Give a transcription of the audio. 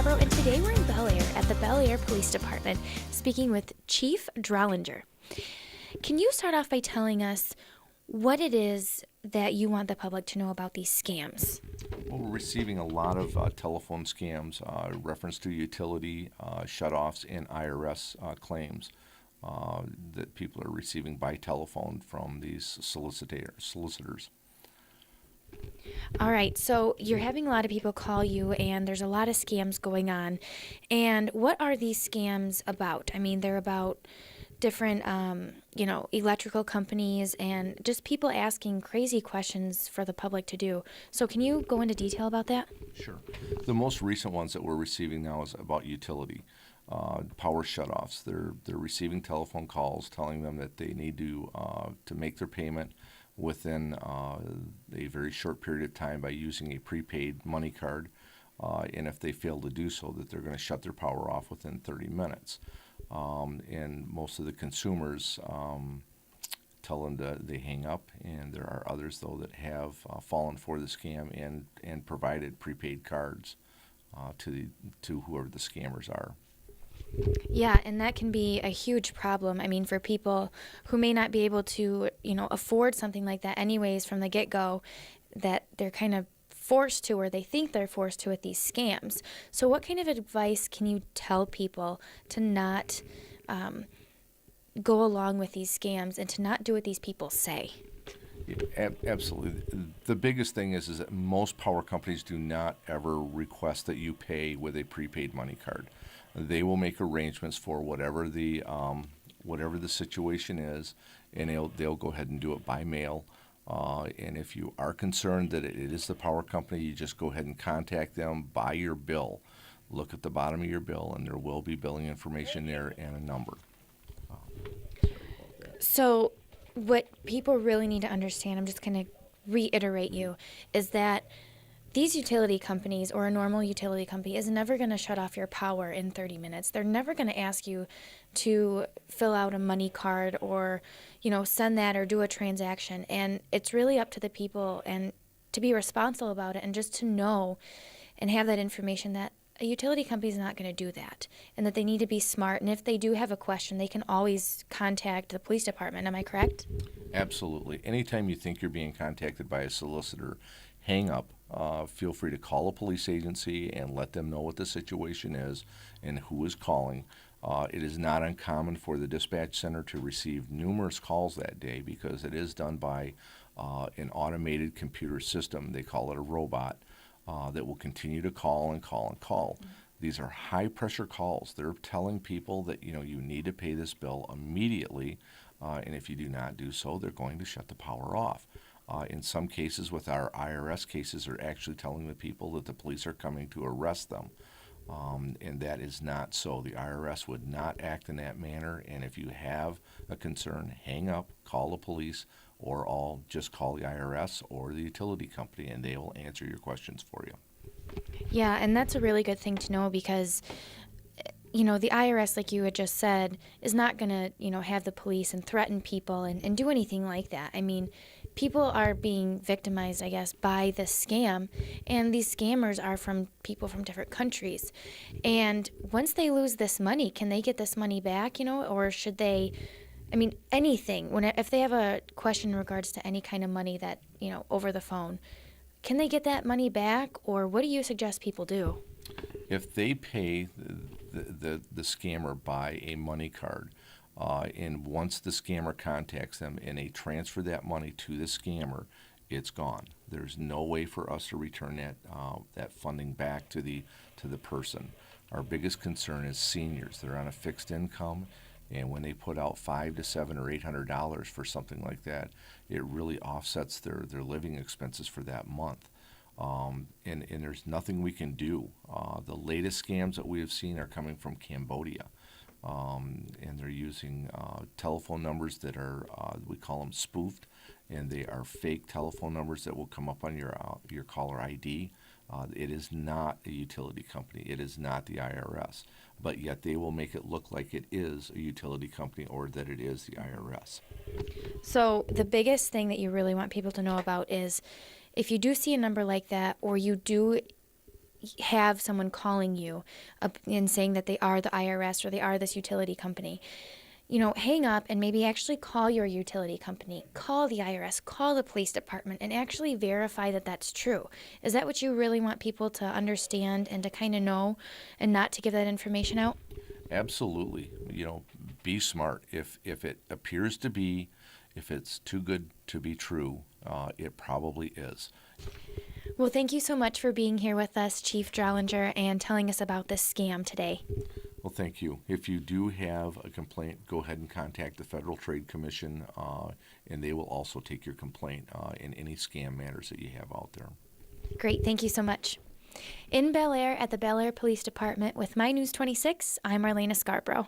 Scarbrough, and today we're in Bellaire at the Bellaire Police Department speaking with Chief Drollinger. Can you start off by telling us what it is that you want the public to know about these scams? Well, we're receiving a lot of telephone scams, reference to utility shutoffs and IRS claims that people are receiving by telephone from these solicitors. All right, so you're having a lot of people call you, and there's a lot of scams going on. And what are these scams about? I mean, they're about different, electrical companies and just people asking crazy questions for the public to do. So can you go into detail about that? Sure. The most recent ones that we're receiving now is about utility. Power shutoffs. They're receiving telephone calls telling them that they need to make their payment within a very short period of time by using a prepaid money card, and if they fail to do so, that they're going to shut their power off within 30 minutes. And most of the consumers tell them that they hang up, and there are others, though, that have fallen for the scam and provided prepaid cards to whoever the scammers are. Yeah, and that can be a huge problem. I mean, for people who may not be able to, afford something like that anyways from the get-go, that they're kind of forced to, or they think they're forced to with these scams. So what kind of advice can you tell people to not go along with these scams and to not do what these people say? Yeah, absolutely. The biggest thing is that most power companies do not ever request that you pay with a prepaid money card. They will make arrangements for whatever the situation is, and they'll go ahead and do it by mail. And if you are concerned that it is the power company, you just go ahead and contact them by your bill. Look at the bottom of your bill, and there will be billing information there and a number. So what people really need to understand, I'm just going to reiterate you, is that these utility companies, or a normal utility company, is never going to shut off your power in 30 minutes. They're never going to ask you to fill out a money card or, send that or do a transaction. And it's really up to the people and to be responsible about it and just to know and have that information that a utility company is not going to do that and that they need to be smart. And if they do have a question, they can always contact the police department. Am I correct? Absolutely. Anytime you think you're being contacted by a solicitor, hang up. Feel free to call a police agency and let them know what the situation is and who is calling. It is not uncommon for the dispatch center to receive numerous calls that day because it is done by an automated computer system. They call it a robot that will continue to call and call and call. Mm-hmm. These are high-pressure calls. They're telling people that you need to pay this bill immediately, and if you do not do so, they're going to shut the power off. In some cases, with our IRS cases, they're actually telling the people that the police are coming to arrest them. And that is not so. The IRS would not act in that manner. And if you have a concern, hang up, call the police, or just call the IRS or the utility company, and they will answer your questions for you. Yeah, and that's a really good thing to know because the IRS, like you had just said, is not going to, have the police and threaten people and do anything like that. I mean, people are being victimized, I guess, by this scam, and these scammers are from people from different countries. And once they lose this money, can they get this money back, or should they, anything, if they have a question in regards to any kind of money that, over the phone, can they get that money back, or what do you suggest people do? If they pay the scammer by a money card, and once the scammer contacts them and they transfer that money to the scammer, it's gone. There's no way for us to return that funding back to the person. Our biggest concern is seniors. They're on a fixed income, and when they put out $500 to $700 or $800 for something like that, it really offsets their living expenses for that month. And there's nothing we can do. The latest scams that we have seen are coming from Cambodia. And they're using telephone numbers that are, we call them spoofed, and they are fake telephone numbers that will come up on your caller ID. It is not a utility company. It is not the IRS. But yet they will make it look like it is a utility company or that it is the IRS. So the biggest thing that you really want people to know about is if you do see a number like that, or you do have someone calling you and saying that they are the IRS or they are this utility company. Hang up and maybe actually call your utility company, call the IRS, call the police department, and actually verify that that's true. Is that what you really want people to understand and to kind of know, and not to give that information out? Absolutely. Be smart. If it appears to be, if it's too good to be true, it probably is. Well, thank you so much for being here with us, Chief Drollinger, and telling us about this scam today. Well, thank you. If you do have a complaint, go ahead and contact the Federal Trade Commission, and they will also take your complaint in any scam matters that you have out there. Great, thank you so much. In Bellaire at the Bellaire Police Department with My News 26, I'm Marlaina Scarbrough.